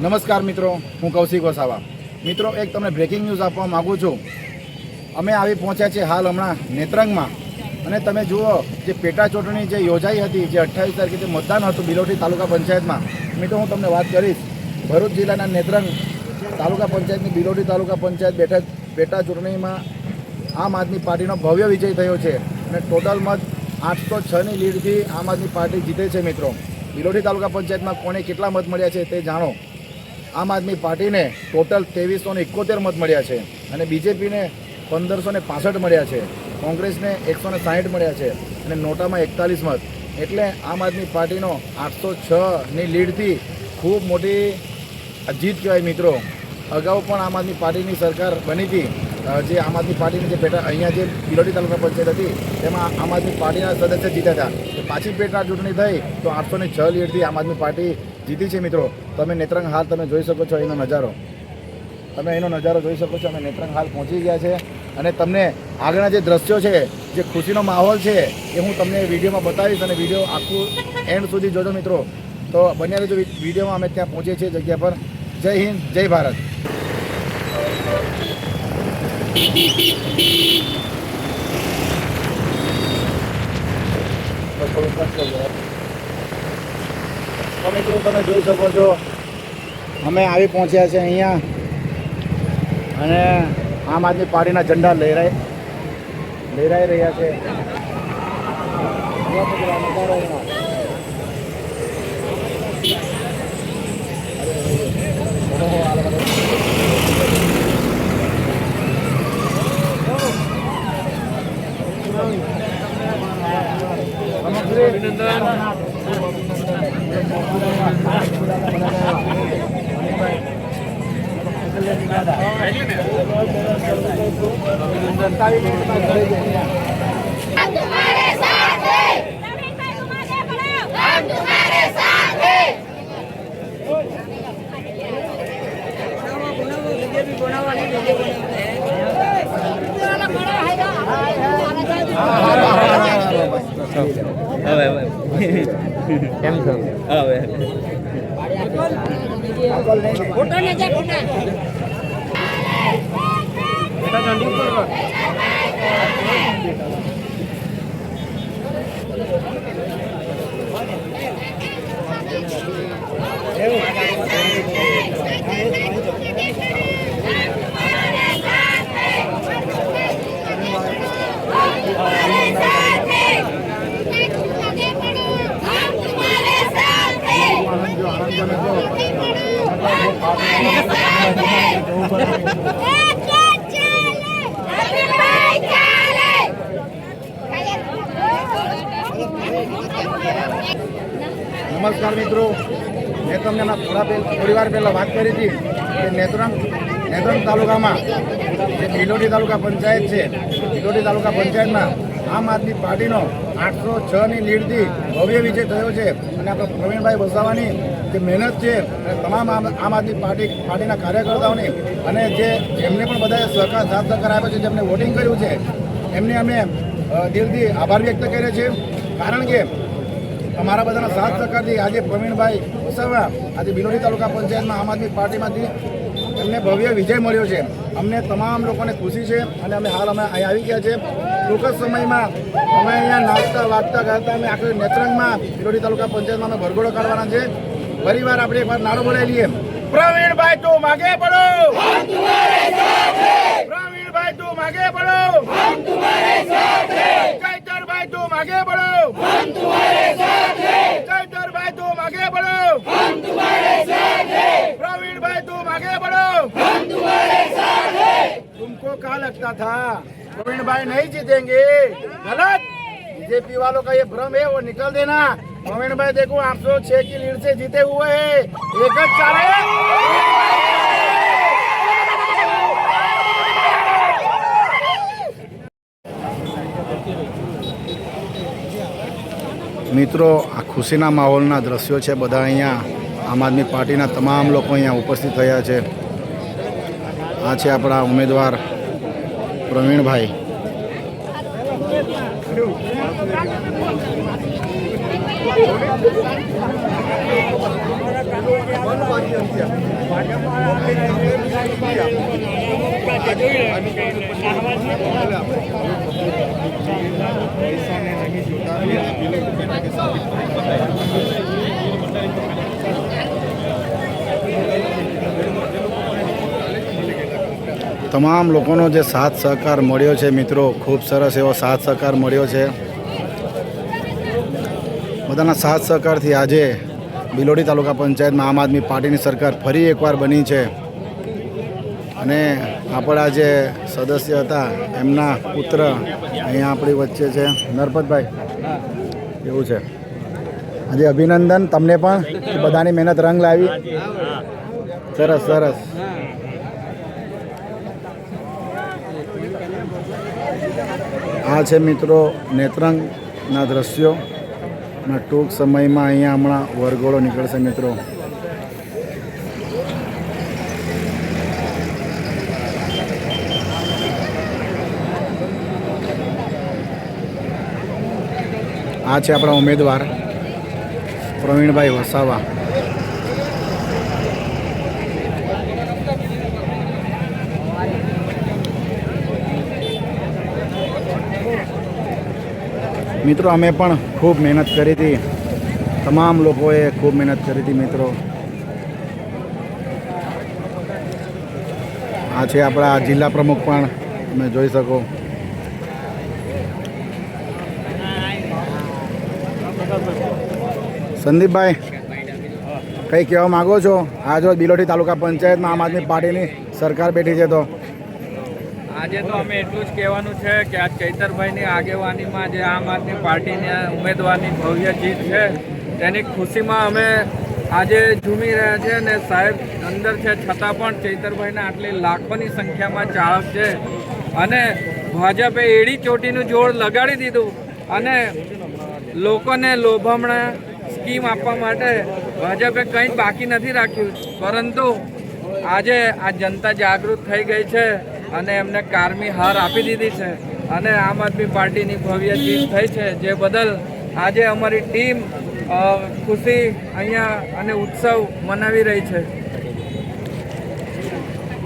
નમસ્કાર મિત્રો, હું કૌશિક વસાવા. મિત્રો, એક તમને બ્રેકિંગ ન્યૂઝ આપવા માગું છું. અમે આવી પહોંચ્યા છીએ હાલ હમણાં નેત્રંગમાં, અને તમે જુઓ જે પેટા ચૂંટણી જે યોજાઈ હતી, જે 28 તારીખે જે મતદાન હતું બિલોટી તાલુકા પંચાયતમાં. મિત્રો, હું તમને વાત કરીશ. ભરૂચ જિલ્લાના નેત્રંગ તાલુકા પંચાયતની બિલોટી તાલુકા પંચાયત પેટા ચૂંટણીમાં આમ આદમી પાર્ટીનો ભવ્ય વિજય થયો છે અને ટોટલ મત 806ની લીડથી આમ આદમી પાર્ટી જીતે છે. મિત્રો, બિલોટી તાલુકા પંચાયતમાં કોને કેટલા મત મળ્યા છે તે જાણો. આમ આદમી પાર્ટીને ટોટલ 2371 મત મળ્યા છે અને બીજેપીને 1565 મળ્યા છે, કોંગ્રેસને 160 મળ્યા છે અને નોટામાં 41 મત. એટલે આમ આદમી પાર્ટીનો 806ની લીડથી ખૂબ મોટી જીત કહેવાય. મિત્રો, અગાઉ પણ આમ આદમી પાર્ટીની સરકાર બની હતી. જે આમ આદમી પાર્ટીની જે પેટા અહીંયા જે બિલોટી તાલુકા પંચાયત હતી તેમાં આમ આદમી પાર્ટીના સદસ્ય જીત્યા હતા. પાછી પેટા ચૂંટણી થઈ તો 806 લીડથી આમ આદમી પાર્ટી જીતી છે. મિત્રો, તમે નેત્રંગ હાલ તમે જોઈ શકો છો, એનો નજારો જોઈ શકો છો. અમે નેત્રંગ હાલ પહોંચી ગયા છે અને તમને આગળના જે દ્રશ્યો છે, જે ખુશીનો માહોલ છે એ હું તમને વિડીયોમાં બતાવીશ અને વિડીયો આખું એન્ડ સુધી જોજો. મિત્રો, તો બન્યા રહેજો વિડીયોમાં. અમે ત્યાં પહોંચીએ છીએ જગ્યા પર. જય હિન્દ, જય ભારત. મિત્રો, તમે જોઈ શકો છો અમે આવી પહોંચ્યા છે અહીંયા અને આમ આદમી પાર્ટીના ઝંડા લહેરાઈ રહ્યા છે. કેમ છો? નમસ્કાર મિત્રો, મેં તમને થોડી વાર પહેલાં વાત કરી હતી કે નેત્રંગ તાલુકામાં જે બિલોટી તાલુકા પંચાયત છે, બિલોટી તાલુકા પંચાયતમાં આમ આદમી પાર્ટીનો 806ની લીડથી ભવ્ય વિજય થયો છે. અને આપણે પ્રવીણભાઈ વસાવાની જે મહેનત છે અને તમામ આમ આદમી પાર્ટીના કાર્યકર્તાઓની અને જેમને પણ બધાએ સાથ સહકાર આપ્યો છે, જેમને વોટિંગ કર્યું છે, એમને અમે દિલથી આભાર વ્યક્ત કરીએ છીએ. કારણ કે અમારા બધાના સાથ સહકારથી આજે પ્રવીણભાઈ વસાવા આજે બિલોટી તાલુકા પંચાયતમાં આમ આદમી પાર્ટીમાંથી એમને ભવ્ય વિજય મળ્યો છે. અમને તમામ લોકોને ખુશી છે અને અમે અહીં આવી ગયા છે. ટૂંક જ સમયમાં અમે અહીંયા નાચતા વાગતા ગાતા અમે આખરે નેત્રંગમાં બિલોટી તાલુકા પંચાયતમાં અમે ભરઘોડો કાઢવાના છે. ફરીવાર આપણે એકવાર નારો બોલાવી લઈએ. પ્રવીણભાઈ તું માગે પડો, પ્રવીણભાઈ તું માગે પડો, ચૈતરભાઈ તું માગે પડો, ચૈતરભાઈ તું માગે પડો, प्रवीणभाई तुम आगे बढ़ो, तुमको क्या लगता था प्रवीणभाई नहीं जीतेंगे? गलत. बीजेपी वालों का ये भ्रम है वो निकल देना. प्रवीणभाई देखो 806 की लीड से जीते हुए हैं. एक જ ચાલે. મિત્રો, આ ખુશીના માહોલના દ્રશ્યો છે. બધા અહીંયા આમ આદમી પાર્ટીના તમામ લોકો અહીંયા ઉપસ્થિત થયા છે. આ છે આપણા ઉમેદવાર પ્રવીણભાઈ. તમામ લોકોનો જે સાથ સહકાર મળ્યો છે મિત્રો, ખૂબ સરસ એવો સાથ સહકાર મળ્યો છે. બધાના સાથ સહકારથી આજે બિલોડી તાલુકા પંચાયતમાં આમ આદમી પાર્ટીની સરકાર ફરી એકવાર બની છે. અને આપણા જે સદસ્ય હતા એમના પુત્ર અહીંયા આપણી વચ્ચે છે. નરપતભાઈ, એવું છે. આજે અભિનંદન તમને પણ, બધાની મહેનત રંગ લાવી. સરસ સરસ. આ છે મિત્રો નેત્રંગના દ્રશ્યો અને ટૂંક સમયમાં અહીંયા હમણાં વરઘોડો નીકળશે મિત્રો. આ છે આપણા ઉમેદવાર પ્રવીણભાઈ વસાવા. મિત્રો અમે પણ ખૂબ મહેનત કરી હતી, તમામ લોકોએ ખૂબ મહેનત કરી હતી મિત્રો. આ છે આપણા જિલ્લા પ્રમુખ પણ તમે જોઈ શકો. સંદીપભાઈ, કંઈ કહેવા માગો છો? આજ રોજ બિલોડી તાલુકા પંચાયતમાં આમ આદમી પાર્ટીની સરકાર બેઠી છે, તો આજે તો અમે એટલું જ કહેવાનું છે કે આ ચૈતરભાઈની આગેવાનીમાં જે આમ આદમી પાર્ટીના ઉમેદવારની ભવ્ય જીત છે તેની ખુશીમાં અમે આજે ઝૂમી રહ્યા છે. અને સાહેબ અંદર છે છતાં પણ ચૈતરભાઈના આટલી લાખોની સંખ્યામાં ચાહક છે. અને ભાજપે એડી ચોટીનું જોર લગાડી દીધું અને લોકોને લોભામણા સ્કીમ આપવા માટે ભાજપે કંઈ જ બાકી નથી રાખ્યું. પરંતુ આજે આ જનતા જાગૃત થઈ ગઈ છે અને એમને કારમી હાર આપી દીધી છે અને આમ આદમી પાર્ટીની ભવ્ય જીત થઈ છે, જે બદલ આજે અમારી ટીમ ખુશી અહીંયા અને ઉત્સવ મનાવી રહી છે.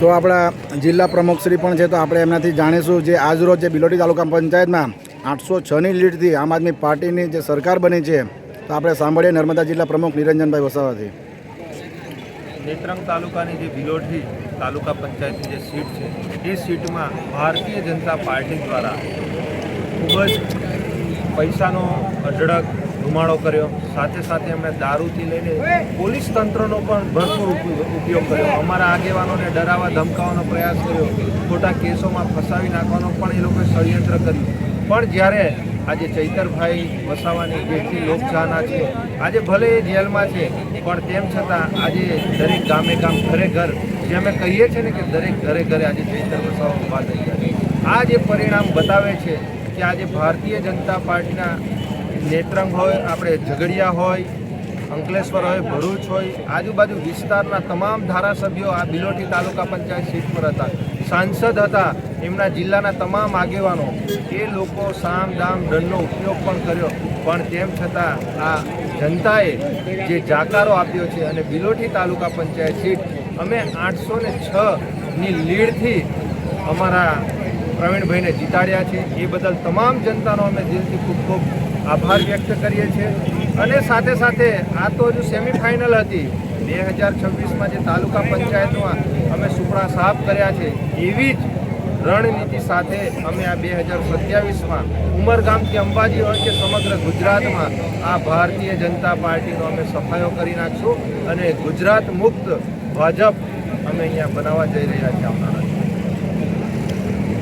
તો આપણા જિલ્લા પ્રમુખશ્રી પણ છે, તો આપણે એમનાથી જાણીશું જે આજરોજ જે બિલોડી તાલુકા પંચાયતમાં 806ની લીડથી આમ આદમી પાર્ટીની જે સરકાર બની છે, તો આપણે સાંભળીએ નર્મદા જિલ્લા પ્રમુખ નિરંજનભાઈ વસાવાથી. નેત્રંગ તાલુકાની જે બિલોડી તાલુકા પંચાયતની જે સીટ છે એ સીટમાં ભારતીય જનતા પાર્ટી દ્વારા ખૂબ જ પૈસાનો અઢળક ધુમાડો કર્યો. સાથે સાથે એમણે દારૂથી લઈને પોલીસ તંત્રનો પણ ભરપૂર ઉપયોગ કર્યો. અમારા આગેવાનોને ડરાવવા ધમકાવવાનો પ્રયાસ કર્યો. ખોટા કેસોમાં ફસાવી નાખવાનો પણ એ લોકોએ ષડયંત્ર કર્યું. પણ જ્યારે આજે ચૈતરભાઈ વસાવાની જેટલી લોકચાહના છે, આજે ભલે એ જેલમાં છે પણ તેમ છતાં આજે દરેક ગામે ગામ ઘરે ઘર, જે અમે કહીએ છીએ ને કે દરેક ઘરે ઘરે આજે ચૈતર વસાવા ઊભા થઈ ગયા છે. આ જે પરિણામ બતાવે છે કે આજે ભારતીય જનતા પાર્ટીના નેત્રંગ હોય, આપણે ઝઘડિયા હોય, અંકલેશ્વર હોય, ભરૂચ હોય, આજુબાજુ વિસ્તારના તમામ ધારાસભ્યો આ બિલોડી તાલુકા પંચાયત સીટ પર હતા, સાંસદ હતા, એમના જિલ્લાના તમામ આગેવાનો, એ લોકો સામ દામ દંડનો ઉપયોગ પણ કર્યો. પણ તેમ છતાં આ જનતાએ જે જાકારો આપ્યો છે અને બિલોડી તાલુકા પંચાયત સીટ અમે 806ની લીડથી અમારા પ્રવીણભાઈને જીતાડ્યા છે. એ બદલ તમામ જનતાનો અમે દિલથી ખૂબ ખૂબ આભાર વ્યક્ત કરીએ છીએ. અને સાથે સાથે આ તો હજુ સેમિફાઇનલ હતી. 2026માં જે તાલુકા પંચાયતમાં અમે સુપડા સાફ કર્યા છે, એવી જ રણનીતિ સાથે અમે આ 2027માં ઉમરગામથી અંબાજી હોય કે સમગ્ર ગુજરાતમાં આ ભારતીય જનતા પાર્ટીનો અમે સફાયો કરી નાખશું અને ગુજરાત મુક્ત ભાજપ અમે અહીંયા બનાવવા જઈ રહ્યા છીએ આવનારા.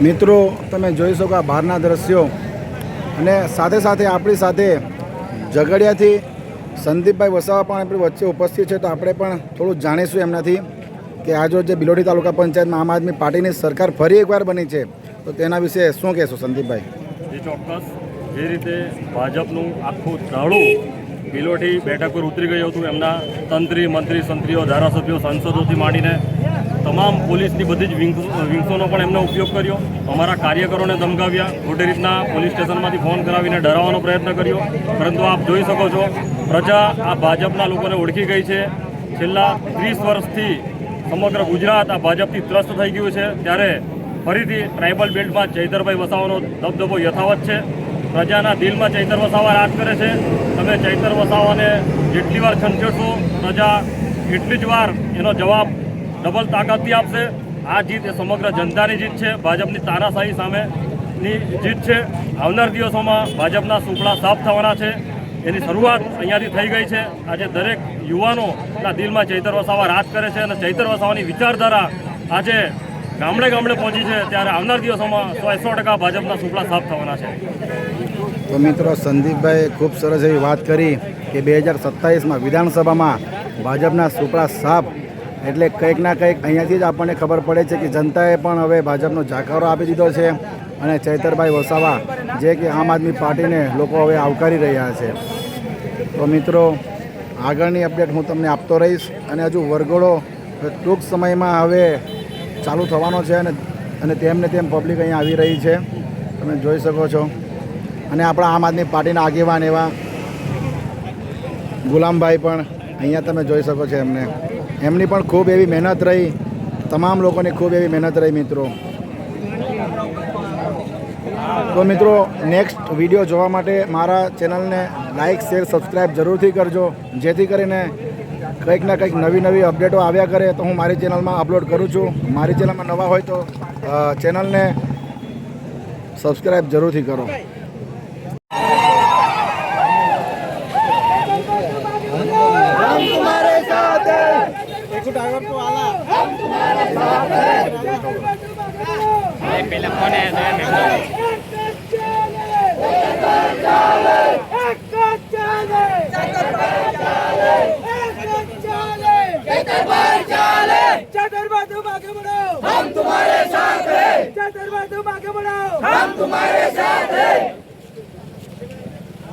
મિત્રો તમે જોઈ શકો આ બહારના દ્રશ્યો, અને સાથે સાથે આપણી સાથે ઝઘડિયાથી સંદીપભાઈ વસાવા પણ આપણી વચ્ચે ઉપસ્થિત છે, તો આપણે પણ થોડું જાણીશું એમનાથી કે આજે જે બિલોડી તાલુકા પંચાયતમાં આમ આદમી પાર્ટીની સરકાર ફરી એકવાર બની છે, તો તેના વિશે શું કહેશો સંદીપભાઈ? એ ચોક્કસ જે રીતે ભાજપનું આખું દાડું બિલોડી બેઠક પર ઉતરી ગયું હતું, એમના તંત્રી મંત્રી સંત્રીઓ ધારાસભ્યો સાંસદોથી માંડીને તમામ પોલીસની બધી જ વિંગ્સોનો પણ એમનો ઉપયોગ કર્યો. અમારા કાર્યકરોને ધમકાવ્યા, ખોટી રીતના પોલીસ સ્ટેશનમાંથી ફોન કરાવીને ડરાવવાનો પ્રયત્ન કર્યો. પરંતુ આપ જોઈ શકો છો પ્રજા આ ભાજપના લોકોને ઓળખી ગઈ છે. છેલ્લા 30 વર્ષથી સમગ્ર ગુજરાત આ ભાજપથી ત્રસ્ત થઈ ગયું છે, ત્યારે ફરીથી ટ્રાઇબલ બેલ્ટમાં ચૈતરભાઈ વસાવાનો દબદબો યથાવત છે. પ્રજાના દિલમાં ચૈતર વસાવા રાજ કરે છે. તમે ચૈતર વસાવાને જેટલી વાર છંછેડશો, પ્રજા એટલી જ વાર એનો જવાબ ડબલ તાકાતથી આપશે. આ જીત એ સમગ્ર જનતાની જીત છે, ભાજપની તાનાશાહી સામેની જીત છે. આવનાર દિવસોમાં ભાજપના સુપડા સાફ થવાના છે. એની શરૂઆત અહીંયાથી થઈ ગઈ છે. આજે દરેક યુવાનોના દિલમાં ચૈતર વસાવા રાજ કરે છે અને ચૈતર વસાવાની વિચારધારા આજે ગામડે ગામડે પહોંચી છે, ત્યારે આવનાર દિવસોમાં 100% ભાજપના સુપડા સાફ થવાના છે. તો મિત્રો, સંદીપભાઈ ખૂબ સરસ એવી વાત કરી કે 2027માં વિધાનસભામાં ભાજપના સુપડા સાફ, એટલે કંઈક ના કંઈક અહીંયાથી જ આપણને ખબર પડે છે કે જનતાએ પણ હવે ભાજપનો જાકારો આપી દીધો છે અને ચૈતરભાઈ વસાવા જે કે આમ આદમી પાર્ટીને લોકો હવે આવકારી રહ્યા છે. તો મિત્રો, આગળની અપડેટ હું તમને આપતો રહીશ અને હજુ વરઘોડો ટૂંક સમયમાં હવે ચાલુ થવાનો છે અને તેમને તેમ પબ્લિક અહીંયા આવી રહી છે, તમે જોઈ શકો છો. અને આપણા આમ આદમી પાર્ટીના આગેવાન એવા ગુલામભાઈ પણ અહીંયા તમે જોઈ શકો છો. એમની પણ ખૂબ એવી મહેનત રહી, તમામ લોકોની ખૂબ એવી મહેનત રહી મિત્રો. તો મિત્રો, નેક્સ્ટ વિડીયો જોવા માટે મારા ચેનલને લાઇક, શેર, સબસ્ક્રાઈબ જરૂરથી કરજો, જેથી કરીને કંઈક ના કંઈક નવી નવી અપડેટો આવ્યા કરે તો હું મારી ચેનલમાં અપલોડ કરું છું. મારી ચેનલમાં નવા હોય તો ચેનલને સબસ્ક્રાઈબ જરૂરથી કરો. हम तुम्हारे साथ हैं, तुम आगे बढ़ो, हम तुम्हारे साथ हैं।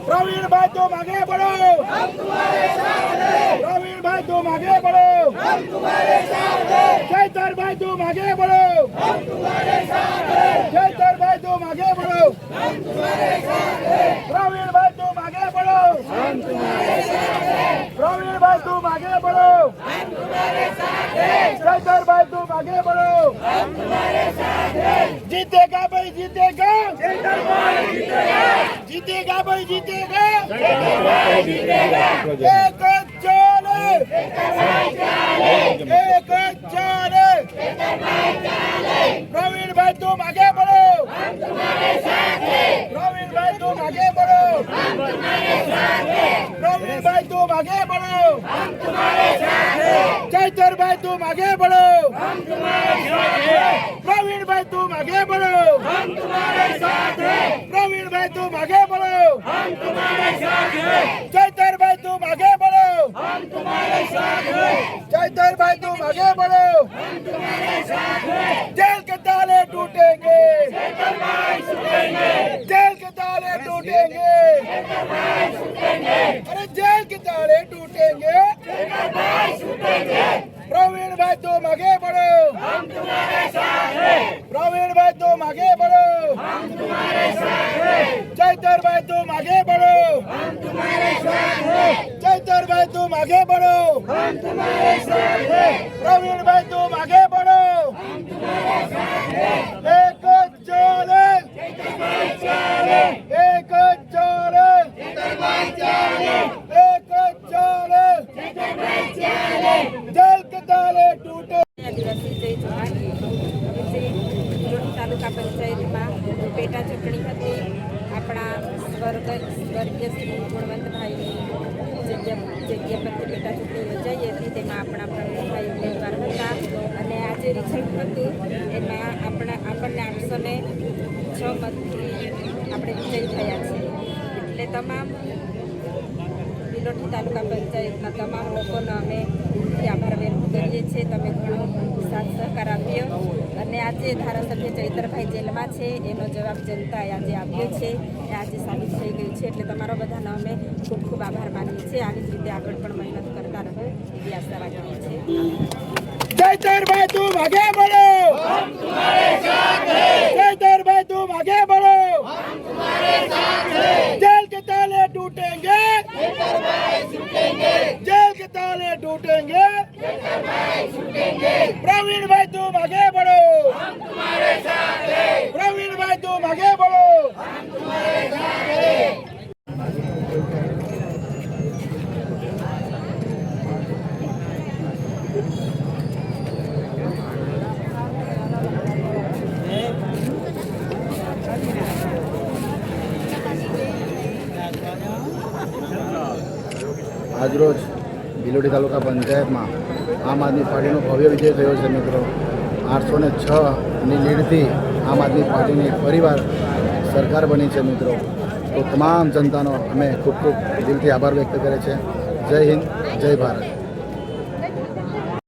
प्रवीण भाई तुम आगे बढ़ो, हम तुम्हारे साथ हैं। प्रवीण भाई तुम आगे बढ़ो, हम तुम्हारे साथ हैं। चैतर भाई तुम आगे बढ़ो, हम तुम्हारे साथ हैं। चैतर भाई तुम आगे बढ़ो, हम तुम्हारे साथ हैं। प्रवीण भाई तुम आगे बढ़ो, हम तुम्हारे साथ हैं। प्रवीण भाई तुम आगे बढ़ो, हम तुम्हारे साथ हैं। चैतर भाई तुम आगे बढ़ो, हम तुम्हारे साथ हैं। जीतेगा भाई जीतेगा, चैतर भाई जीतेगा। जीतेगा भाई जीतेगा, चैतर भाई जीतेगा। एक चोले, चैतर भाई चाले। एक चोले, चैतर भाई चाले। प्रवीण भाई तुम आगे बढ़ो, हम तुम्हारे साथ हैं। प्रवीण भाई तुम आगे बढ़ो, हम तुम्हारे साथ हैं। प्रवीण भाई तुम आगे बढ़ो, हम तुम्हारे साथ हैं। चैतर भाई तुम आगे बढ़ो, हम तुम्हारे साथ हैं। प्रवीण भाई तुम आगे बढ़ो, हम तुम्हारे साथ हैं। प्रवीण भाई तुम आगे बढ़ो, हम तुम्हारे साथ हैं। चैतर भाई तुम आगे बढ़ो, हम तुम्हारे साथ हैं। चैतर भाई तुम आगे बढ़ो, हम तुम्हारे साथ हैं। जेल के ताले टूटेंगे, चैतर भाई छूटेंगे। जेल के ताले टूटेंगे, चैतर भाई छूटेंगे। अरे जेल के ताले टूटेंगे, चैतर भाई छूटेंगे। प्रवीण भाई तुम आगे बढ़ो, हम तुम्हारे साथ हैं। प्रवीण भाई तुम आगे बढ़ो, हम तुम्हारे साथ हैं। चैतर भाई तुम आगे बढ़ो, हम तुम्हारे साथ हैं। चैतर भाई तुम आगे बढ़ो, हम तुम्हारे साथ हैं। प्रवीण भाई तुम आगे बढ़ो, हम तुम्हारे साथ हैं। एक चोले, चैतर भाई चाले। एक चोले, चैतर भाई चाले। एक चोले, चैतर भाई चाले। जेल के ताले टूटे। આદિવાસી જય જોહાર. જે વિરોધી તાલુકા પંચાયતમાં પેટા ચૂંટણી હતી. આપણા સ્વર્ગીય શ્રી ગુણવંતભાઈની જગ્યા પરથી પેટા ચૂંટણી યોજાઈ હતી. તેમાં આપણા પ્રવીણભાઈ ઉમેદવાર હતા અને આજે રિઝલ્ટ હતું એમાં આપણને 806 મતથી આપણે વિજય થયા છે. એટલે તમામ વિલોઠી તાલુકા પંચાયતના તમામ લોકોનો અમે આભાર વ્યક્ત કરીએ છીએ. તમે ઘણો સાથ સહકાર આપ્યો અને આજે ધારાસભ્ય ચૈતરભાઈ જેલમાં છે એનો જવાબ જનતાએ આજે આપ્યો છે, એ આજે સાબિત થઈ ગયું છે. એટલે તમારો બધાનો અમે ખૂબ ખૂબ આભાર માનીએ છીએ. આવી જ રીતે આગળ પણ મહેનત કરતા રહો એવી આશા રાખીએ છીએ. चैतर भाई तुम आगे बढ़ो, हम तुम्हारे साथ हैं। चैतर भाई तुम आगे बढ़ो, हम तुम्हारे साथ हैं। जेल के ताले टूटेंगे, चैतर भाई छूटेंगे। जेल के ताले टूटेंगे प्रवीण भाई तुम आगे बढ़ो प्रवीण भाई तुम आगे बढ़ो આજરોજ ભિલોડી તાલુકા પંચાયતમાં આમ આદમી પાર્ટીનો ભવ્ય વિજય થયો છે મિત્રો. 806ની લીડથી આમ આદમી પાર્ટીની ફરીવાર સરકાર બની છે મિત્રો. તો તમામ જનતાનો અમે ખૂબ ખૂબ દિલથી આભાર વ્યક્ત કરે છે. જય હિન્દ, જય ભારત.